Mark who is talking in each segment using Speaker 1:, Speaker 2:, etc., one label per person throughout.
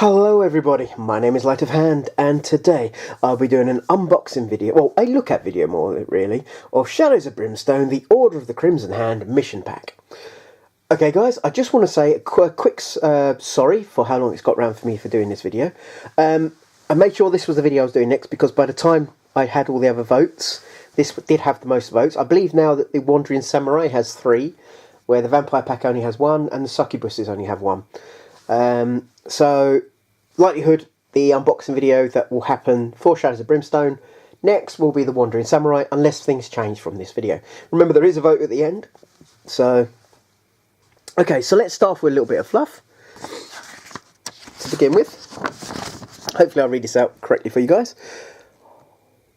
Speaker 1: Hello everybody, my name is Light of Hand, and today I'll be doing an unboxing video, well, a look at video more really, of Shadows of Brimstone, the Order of the Crimson Hand mission pack. Okay guys, I just want to say a quick sorry for how long it's got round for me for doing this video. I made sure this was the video I was doing next because by the time I had all the other votes, this did have the most votes. I believe now that the Wandering Samurai has 3, where the Vampire Pack only has 1, and the Succubuses only have 1. So, likelihood, the unboxing video that will happen for Shadows of Brimstone next will be the Wandering Samurai, unless things change from this video. Remember, there is a vote at the end. So, okay, so let's start off with a little bit of fluff to begin with. Hopefully I'll read this out correctly for you guys.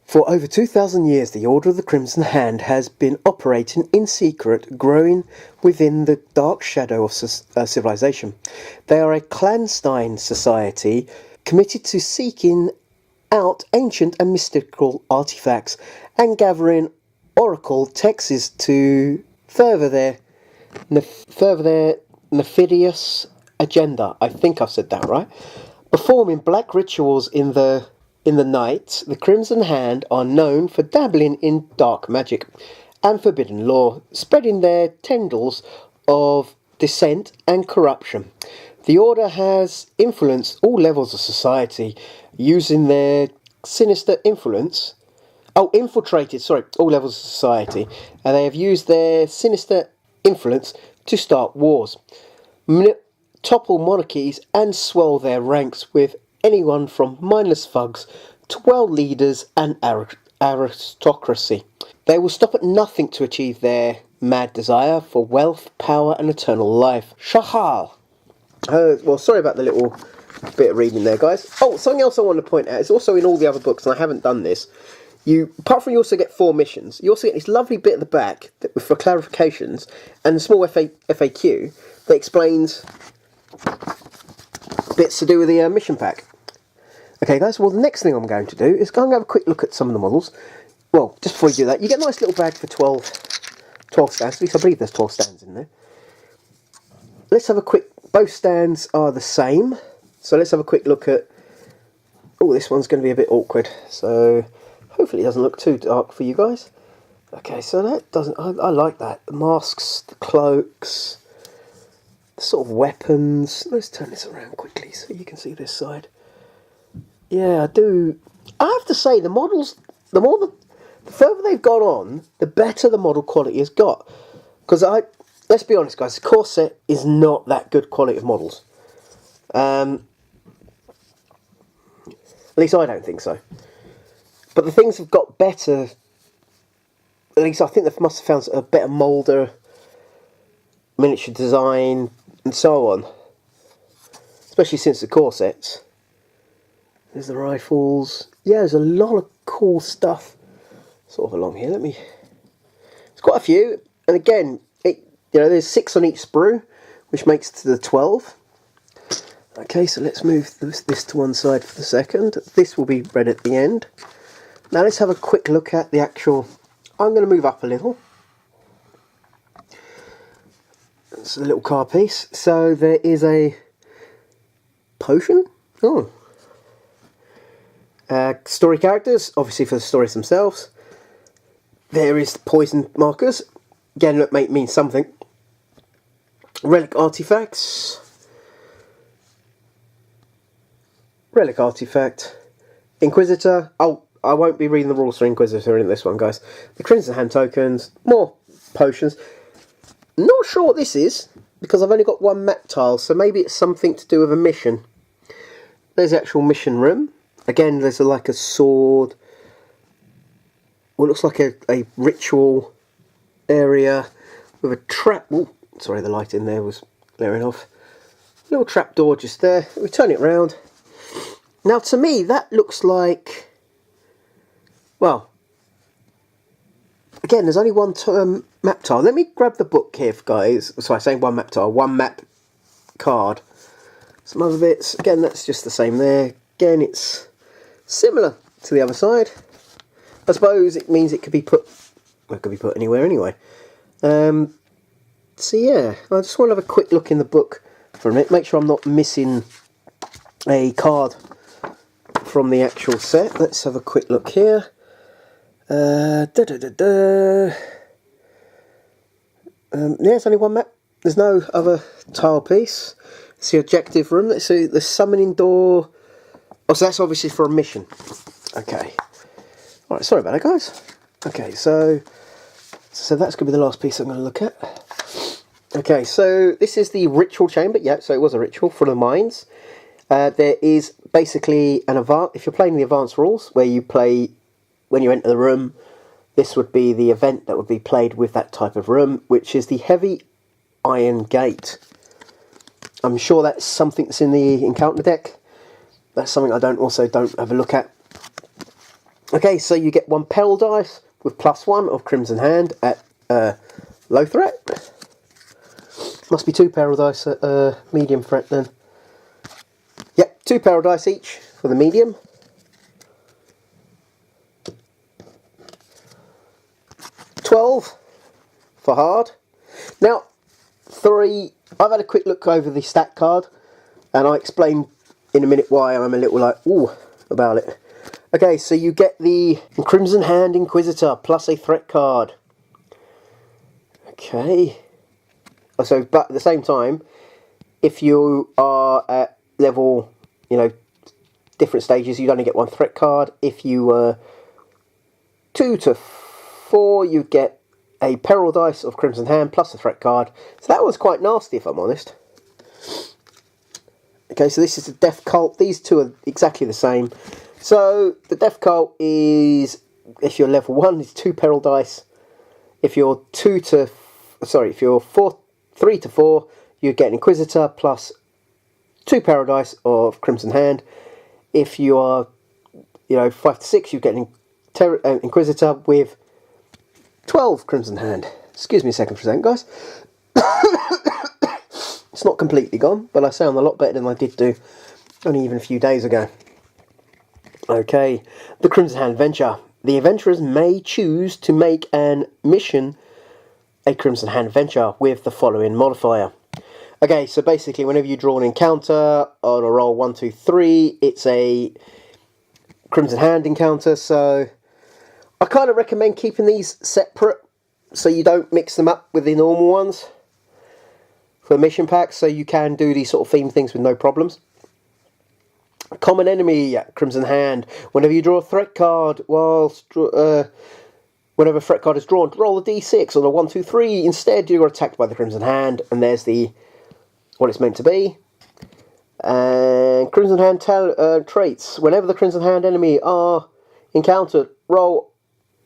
Speaker 1: For over 2,000 years, the Order of the Crimson Hand has been operating in secret, growing within the dark shadow of civilization. They are a clandestine society committed to seeking out ancient and mystical artifacts and gathering oracle texts to further their nefarious agenda. I think I've said that right. Performing black rituals in the night, the Crimson Hand are known for dabbling in dark magic and forbidden lore, spreading their tendrils of dissent and corruption. The Order has influenced all levels of society, using their sinister influence. Infiltrated all levels of society, and they have used their sinister influence to start wars, topple monarchies, and swell their ranks with anyone from mindless thugs to world leaders and aristocracy. They will stop at nothing to achieve their mad desire for wealth, power, and eternal life. Shahal. Well, sorry about the little bit of reading there, guys. Oh, something else I want to point out. It's also in all the other books, and I haven't done this. Apart from you also get 4 missions, you also get this lovely bit at the back for clarifications and a small FAQ that explains bits to do with the mission pack. Okay guys, well the next thing I'm going to do is go and have a quick look at some of the models. Well, just before you do that, you get a nice little bag for 12 stands, at least I believe there's 12 stands in there. Let's have a quick, both stands are the same, so let's have a quick look at, oh this one's going to be a bit awkward, so hopefully it doesn't look too dark for you guys. Okay, so that doesn't, I like that, the masks, the cloaks, the sort of weapons. Let's turn this around quickly so you can see this side. Yeah, I do. I have to say, the models, the further they've gone on, the better the model quality has got. Because let's be honest, guys, the core set is not that good quality of models. At least I don't think so. But the things have got better. At least I think they must have found a better moulder, miniature design, and so on. Especially since the core sets. There's the rifles. Yeah, there's a lot of cool stuff sort of along here. It's quite a few. And again, there's 6 on each sprue, which makes it to the 12. Okay, so let's move this to one side for the second. This will be read at the end. Now let's have a quick look at the actual... I'm going to move up a little. It's a little car piece. So there is a potion. Oh. Story characters, obviously for the stories themselves. There is poison markers. Again, look, means something. Relic artifacts. Relic artifact. Inquisitor. Oh, I won't be reading the rules for Inquisitor in this one, guys. The Crimson Hand tokens. More potions. Not sure what this is, because I've only got 1 map tile, so maybe it's something to do with a mission. There's the actual mission room. Again, there's like a sword. Well, it looks like a ritual area with a trap. Oh, sorry, the light in there was glaring off. Little trap door just there. We turn it round. Now, to me, that looks like... Well, again, there's only 1 map tile. Let me grab the book here, guys. Sorry, saying 1 map tile. 1 map card. Some other bits. Again, that's just the same there. Again, it's similar to the other side. I suppose it means it could be put... Well, it could be put anywhere anyway. So yeah, I just want to have a quick look in the book for a minute. Make sure I'm not missing a card from the actual set. Let's have a quick look here. There's only one map. There's no other tile piece. It's the objective room. Let's see the summoning door. Oh, so that's obviously for a mission. Okay. Alright, sorry about that, guys. Okay, so that's going to be the last piece I'm going to look at. Okay, so this is the ritual chamber. Yeah, so it was a ritual full of mines. There is basically an if you're playing the advanced rules, where you play when you enter the room, this would be the event that would be played with that type of room, which is the heavy iron gate. I'm sure that's something that's in the encounter deck. That's something I don't have a look at. Okay, so you get 1 peril dice with +1 of Crimson Hand at low threat. Must be 2 peril dice at medium threat then. Yep, 2 peril dice each for the medium. $12 for hard. Now, I've had a quick look over the stat card, and I'll explain in a minute why I'm a little like, ooh, about it. Okay, so you get the Crimson Hand Inquisitor plus a threat card. Okay. So, but at the same time, if you are at level, different stages, you'd only get 1 threat card. If you were 2 to 4, you get a peril dice of Crimson Hand plus a threat card. So that was quite nasty, if I'm honest. Okay, so this is the Death Cult. These two are exactly the same. So the Death Cult is, if you're level 1, it's 2 peril dice. If you're 3 to 4, you get an Inquisitor plus 2 peril dice of Crimson Hand. If you are, 5 to 6, you get an Inquisitor with 12 Crimson Hand. Excuse me a second, guys. It's not completely gone, but I sound a lot better than I did do only even a few days ago. Okay, the Crimson Hand Venture. The adventurers may choose to make an mission a Crimson Hand Venture with the following modifier. Okay, so basically whenever you draw an encounter on a roll 1, 2, 3, it's a Crimson Hand encounter, so I kind of recommend keeping these separate so you don't mix them up with the normal ones for mission packs, so you can do these sort of theme things with no problems. Common enemy, Crimson Hand. Whenever you draw a threat card, whenever a threat card is drawn, roll a d6 on a 1, 2, 3. Instead, you're attacked by the Crimson Hand, and there's what it's meant to be. And Crimson Hand traits. Whenever the Crimson Hand enemy are encountered, roll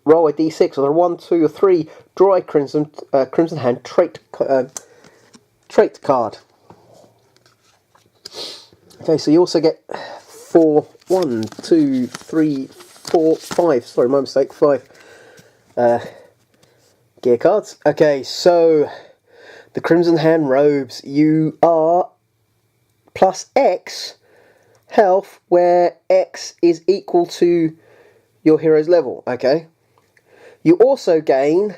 Speaker 1: a d6 on a 1, 2, or 3. Draw a Crimson Hand trait card. Okay, so you also get 4, 1, 2, 3, 4, 5. Sorry, my mistake. 5 gear cards. Okay, so the Crimson Hand robes. You are plus X health, where X is equal to your hero's level. Okay. You also gain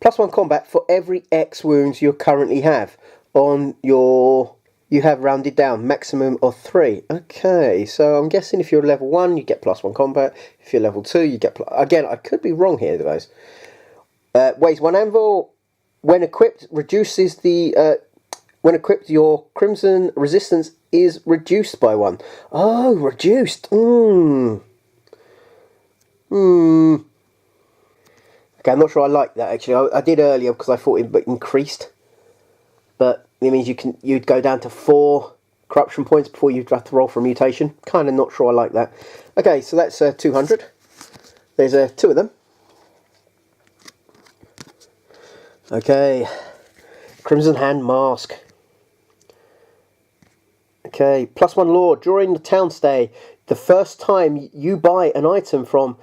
Speaker 1: +1 combat for every X wounds you currently have on your. You have rounded down maximum of 3. Okay, so I'm guessing if you're level 1, you get +1 combat. If you're level 2, you get again. I could be wrong here, guys. Weighs 1 anvil. When equipped, reduces the. When equipped, your crimson resistance is reduced by 1. Oh, reduced. Okay, I'm not sure I like that actually. I did earlier because I thought it increased, but it means you'd go down to 4 corruption points before you'd have to roll for a mutation. Kind of not sure I like that. Okay, so that's 200. There's 2 of them. Okay, Crimson Hand Mask. Okay, +1 lore. During the town stay, the first time you buy an item from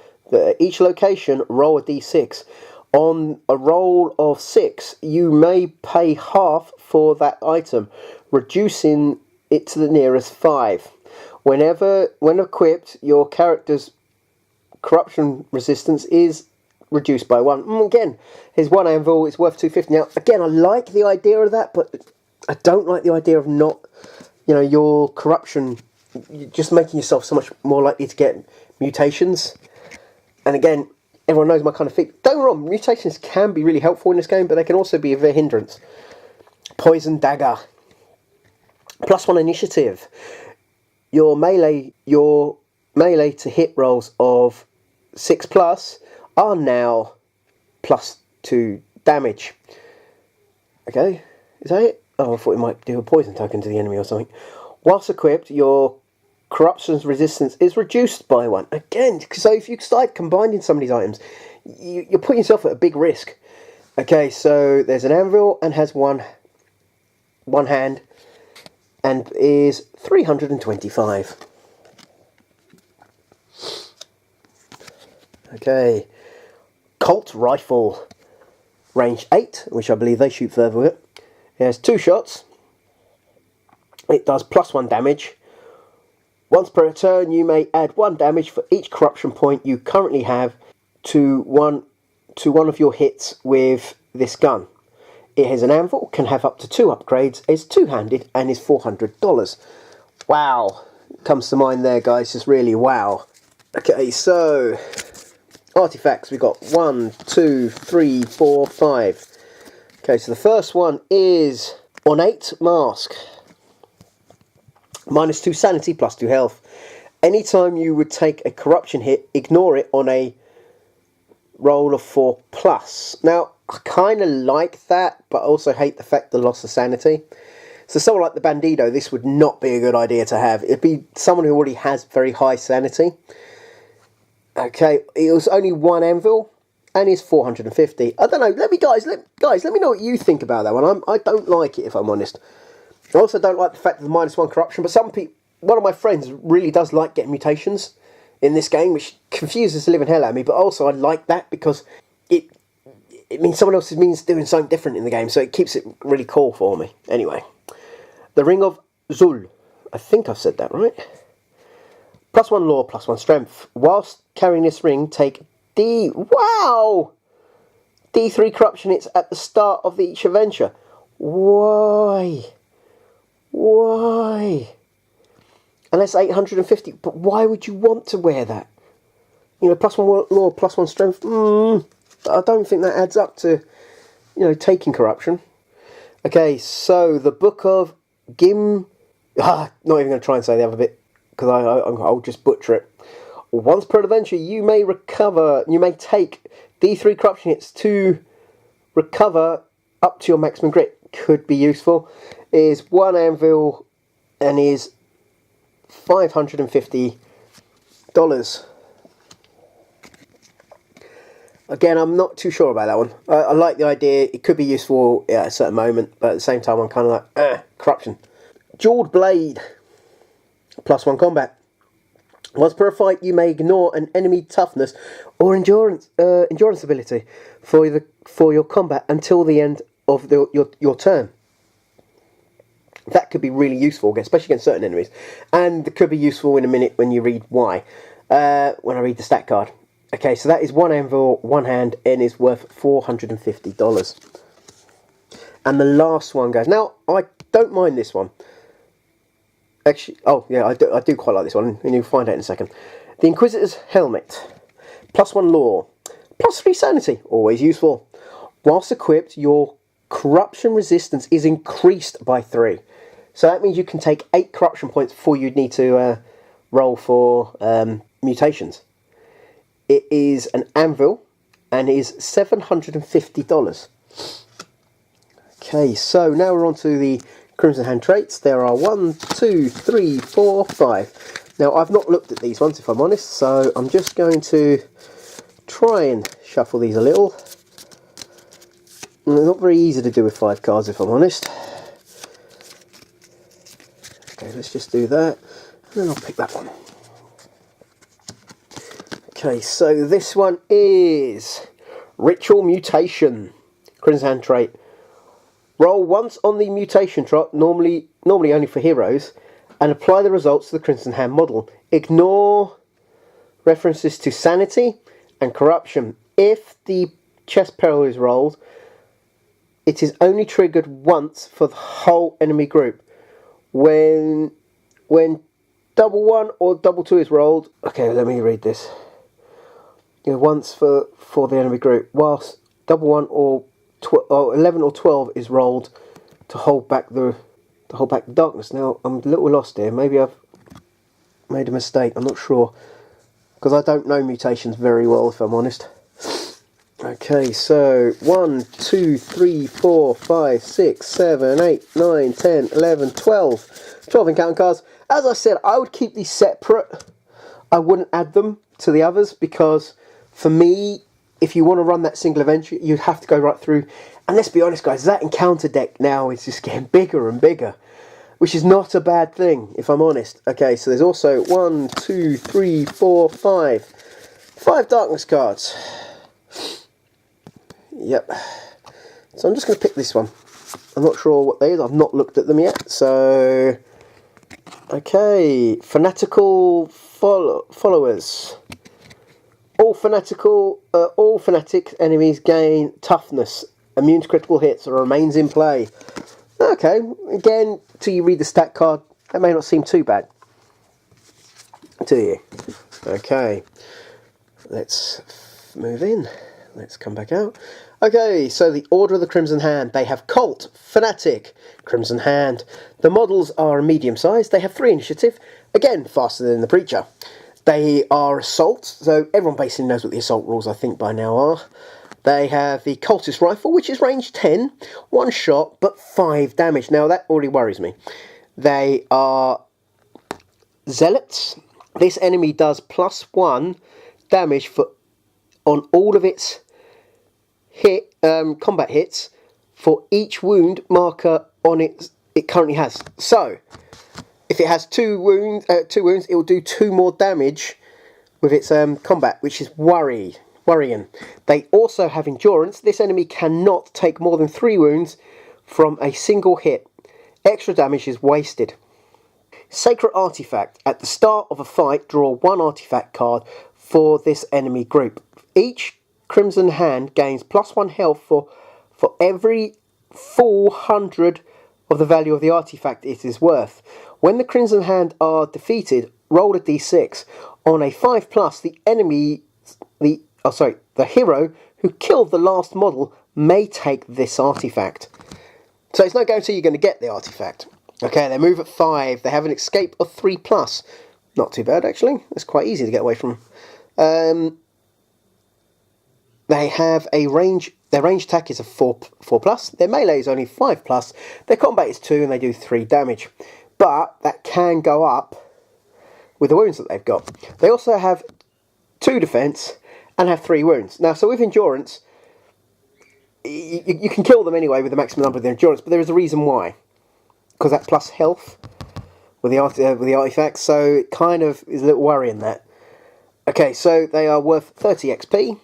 Speaker 1: each location, roll a d6. On a roll of 6, you may pay half for that item, reducing it to the nearest 5. When equipped, your character's corruption resistance is reduced by 1. Again, here's 1 anvil, it's worth 250. Now, again, I like the idea of that, but I don't like the idea of not, your corruption you're just making yourself so much more likely to get mutations. And again, everyone knows my kind of thing. Don't get me wrong, mutations can be really helpful in this game, but they can also be a hindrance. Poison Dagger. +1 initiative. Your melee to hit rolls of 6+ are now +2 damage. Okay, is that it? Oh, I thought it might do a poison token to the enemy or something. Whilst equipped, your corruption's resistance is reduced by 1. Again, so if you start combining some of these items, you're putting yourself at a big risk. Okay, so there's an anvil and has one hand and is 325. Okay, Colt Rifle, range 8, which I believe they shoot further with it. It has 2 shots. It does +1 damage. Once per turn, you may add 1 damage for each corruption point you currently have to one of your hits with this gun. It has an anvil, can have up to 2 upgrades, is 2-handed, and is $400. Wow, comes to mind there, guys. Just really wow. Okay, so artifacts, we've got 1, 2, 3, 4, 5. Okay, so the first one is Ornate Mask. -2 sanity, +2 health. Anytime you would take a corruption hit, ignore it on a roll of 4+. Now, I kind of like that, but I also hate the fact the loss of sanity. So someone like the Bandido, this would not be a good idea to have. It'd be someone who already has very high sanity. Okay, it was only 1 anvil, and is 450. I don't know. Let me know what you think about that one. I don't like it, if I'm honest. I also don't like the fact of the -1 corruption, but some people, one of my friends really does like getting mutations in this game, which confuses the living hell out of me, but also I like that because it means someone else means doing something different in the game, so it keeps it really cool for me. Anyway, the Ring of Zuly. I think I've said that right. +1 law, +1 strength. Whilst carrying this ring, take D3 corruption hits at the start of each adventure. Why? And that's 850, but why would you want to wear that? You know, +1 law, +1 strength. I don't think that adds up to, you know, taking corruption. Okay, so the Book of Gim. Not even going to try and say the other bit because I'll just butcher it. Once per adventure, you may take D3 corruption hits to recover up to your maximum grit. Could be useful. Is 1 anvil and is $550. Again, I'm not too sure about that one. I like the idea. It could be useful at a certain moment, but at the same time, I'm kind of like, corruption. Jeweled Blade, +1 combat. Once per fight, you may ignore an enemy toughness or endurance ability for your combat until the end of your turn. That could be really useful, especially against certain enemies, and it could be useful in a minute when you read why. When I read the stat card. Okay, so that is 1 anvil, 1 hand, and is worth $450. And the last one, guys. Now, I don't mind this one. Actually, oh yeah, I do quite like this one, and you'll find out in a second. The Inquisitor's Helmet. +1 law, +3 sanity, always useful. Whilst equipped, your corruption resistance is increased by 3. So that means you can take 8 corruption points before you'd need to roll for mutations. It is an anvil and is $750. Okay, so now we're on to the Crimson Hand traits. There are 1, 2, 3, 4, 5. Now I've not looked at these ones, if I'm honest, so I'm just going to try and shuffle these a little. They're not very easy to do with 5 cards, if I'm honest. Okay, let's just do that, and then I'll pick that one. Okay, so this one is Ritual Mutation, Crimson Hand trait. Roll once on the mutation trot, normally only for heroes, and apply the results to the Crimson Hand model. Ignore references to sanity and corruption. If the chest peril is rolled, it is only triggered once for the whole enemy group. When double 1 or double 2 is rolled. Okay, let me read this. Once for the enemy group, whilst double 1 or 11 or 12 is rolled to hold back the darkness. Now I'm a little lost here. Maybe I've made a mistake. I'm not sure because I don't know mutations very well, if I'm honest. Okay, so 1, 2, 3, 4, 5, 6, 7, 8, 9, 10, 11, 12. 12 encounter cards. As I said, I would keep these separate. I wouldn't add them to the others because, for me, if you want to run that single adventure, you'd have to go right through. And let's be honest, guys, that encounter deck now is just getting bigger and bigger, which is not a bad thing, if I'm honest. Okay, so there's also 1, 2, 3, 4, 5. 5 darkness cards. Yep. So I'm just going to pick this one. I'm not sure what they is. I've not looked at them yet. So, okay. Fanatical followers. All fanatic enemies gain toughness. Immune to critical hits or remains in play. Okay. Again, till you read the stat card, that may not seem too bad. Do you? Okay. Let's move in. Let's come back out. Okay, so the Order of the Crimson Hand. They have Colt, Fanatic, Crimson Hand. The models are medium sized. They have 3 initiative. Again, faster than the Preacher. They are Assault, so everyone basically knows what the Assault rules, I think, by now are. They have the Cultists Rifle, which is range 10. 1 shot, but 5 damage. Now, that already worries me. They are Zealots. This enemy does +1 damage on all of its combat hits for each wound marker on it currently has. So if it has 2 wounds, it will do 2 more damage with its combat, which is worrying. They also have endurance. This enemy cannot take more than 3 wounds from a single hit. Extra damage is wasted. Sacred Artifact. At the start of a fight, draw 1 artifact card for this enemy group. Each Crimson Hand gains +1 health for every 400 of the value of the artifact it is worth. When the Crimson Hand are defeated, roll a d6. On a 5+, the hero who killed the last model may take this artifact. So it's no guarantee you're going to get the artifact. Okay, they move at 5. They have an escape of 3+. Not too bad, actually. It's quite easy to get away from. They have a range. Their range attack is a 4+. Their melee is only 5+. Their combat is 2, and they do 3 damage. But that can go up with the wounds that they've got. They also have 2 defense and have 3 wounds. Now, so with endurance, you can kill them anyway with the maximum number of their endurance, but there is a reason why. Because that plus health with the artifacts, so it kind of is a little worrying that. Okay, so they are worth 30 XP.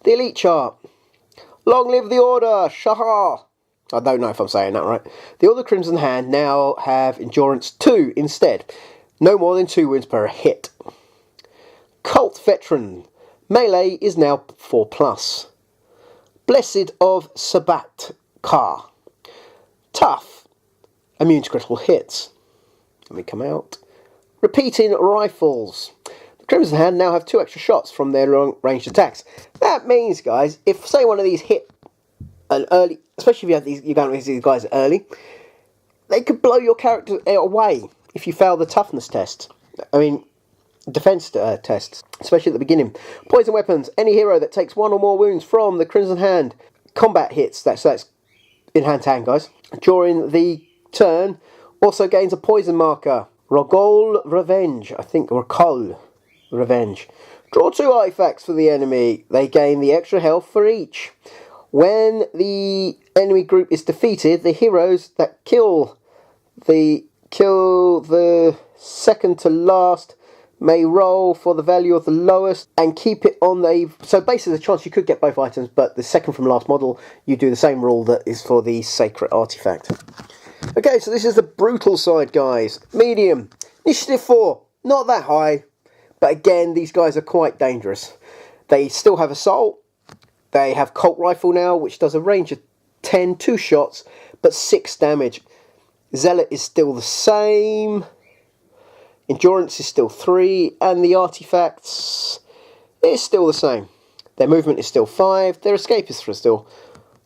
Speaker 1: The Elite chart. Long live the Order! Shaha! I don't know if I'm saying that right. The Order Crimson Hand now have Endurance 2 instead. No more than 2 wounds per hit. Cult Veteran. Melee is now 4+. Blessed of Sabat Ka. Tough. Immune to critical hits. Let me come out. Repeating rifles. The Crimson Hand now have 2 extra shots from their ranged attacks. That means, guys, if say one of these hit an early, especially if you have these, you're going to these guys early, they could blow your character away if you fail the toughness test. I mean, defense tests, especially at the beginning. Poison weapons. Any hero that takes 1 or more wounds from the Crimson Hand combat hits. That's in hand to hand, guys. During the turn, also gains a poison marker. Rogol Revenge, I think, or Col Revenge. Draw 2 artifacts for the enemy. They gain the extra health for each. When the enemy group is defeated, the heroes that kill the second to last may roll for the value of the lowest and keep it on the... So basically the chance you could get both items, but the second from last model, you do the same rule that is for the Sacred Artifact. Okay, so this is the brutal side, guys. Medium. Initiative 4. Not that high. But again, these guys are quite dangerous. They still have Assault. They have Colt Rifle now, which does a range of 10, 2 shots, but 6 damage. Zealot is still the same. Endurance is still 3, and the artifacts is still the same. Their movement is still 5, their escape is still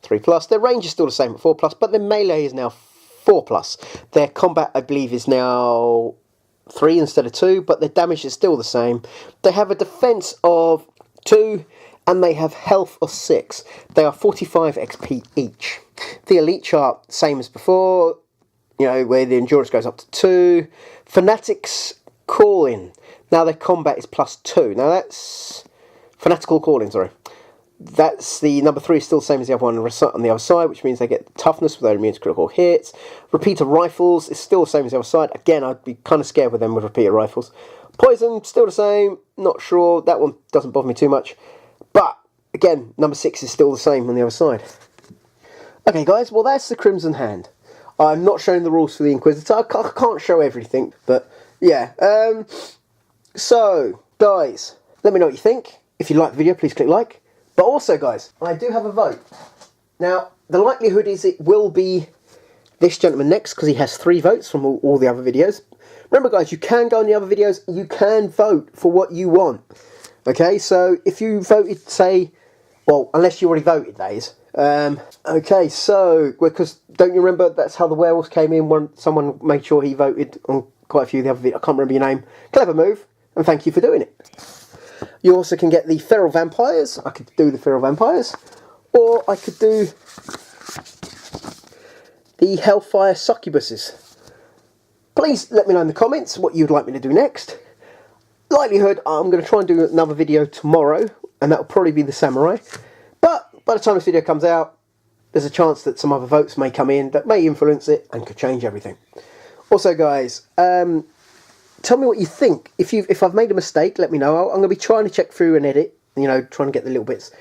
Speaker 1: 3+, their range is still the same at 4+, but their melee is now 4+. Their combat, I believe, is now 3 instead of 2, but their damage is still the same. They have a defense of 2, and they have health of 6. They are 45 XP each. The elite chart, same as before, you know, where the endurance goes up to 2. Fanatics Calling. Now their combat is +2. Now that's Fanatical Calling, sorry. That's the number 3 is still the same as the other one on the other side, which means they get toughness with their immune to critical hits. Repeater rifles is still the same as the other side. Again, I'd be kind of scared with them with repeater rifles. Poison, still the same. Not sure. That one doesn't bother me too much. But, again, number 6 is still the same on the other side. Okay, guys, well, that's the Crimson Hand. I'm not showing the rules for the Inquisitor. I can't show everything, but, yeah. So, guys, let me know what you think. If you like the video, please click like. But also, guys, I do have a vote. Now, the likelihood is it will be this gentleman next, because he has 3 votes from all the other videos. Remember, guys, you can go on the other videos. You can vote for what you want. Okay, so if you voted, say, well, unless you already voted, that is. Okay, so, because don't you remember that's how the werewolves came in when someone made sure he voted on quite a few of the other videos? I can't remember your name. Clever move, and thank you for doing it. You also can get the feral vampires. I could do the feral vampires, or I could do the hellfire succubuses. Please let me know in the comments what you'd like me to do next. Likelihood, I'm going to try and do another video tomorrow, and that will probably be the samurai. But by the time this video comes out, there's a chance that some other votes may come in that may influence it and could change everything. Also, guys, tell me what you think. If I've made a mistake, let me know. I'm going to be trying to check through and edit, you know, trying to get the little bits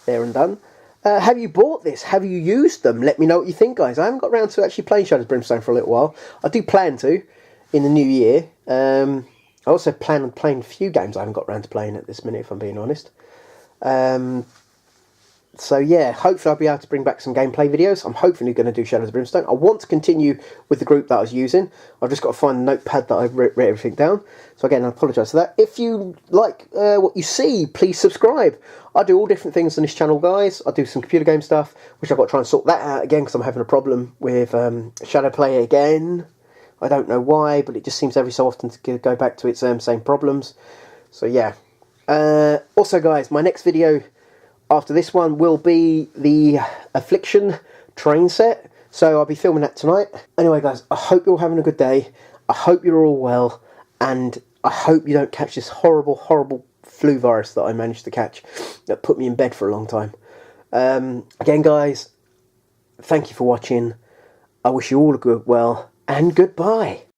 Speaker 1: there and done. Have you bought this? Have you used them? Let me know what you think, guys. I haven't got around to actually playing Shadows of Brimstone for a little while. I do plan to in the new year. I also plan on playing a few games I haven't got around to playing at this minute, if I'm being honest. So yeah, hopefully I'll be able to bring back some gameplay videos. I'm hopefully going to do Shadows of Brimstone. I want to continue with the group that I was using. I've just got to find the notepad that I've written everything down. So again, I apologise for that. If you like what you see, please subscribe. I do all different things on this channel, guys. I do some computer game stuff, which I've got to try and sort that out again because I'm having a problem with Shadow Play again. I don't know why, but it just seems every so often to go back to its same problems. So yeah. Also, guys, my next video after this one will be the Affliction train set. So I'll be filming that tonight. Anyway, guys, I hope you're all having a good day. I hope you're all well. And I hope you don't catch this horrible, horrible flu virus that I managed to catch that put me in bed for a long time. Again, guys, thank you for watching. I wish you all a good well, and goodbye.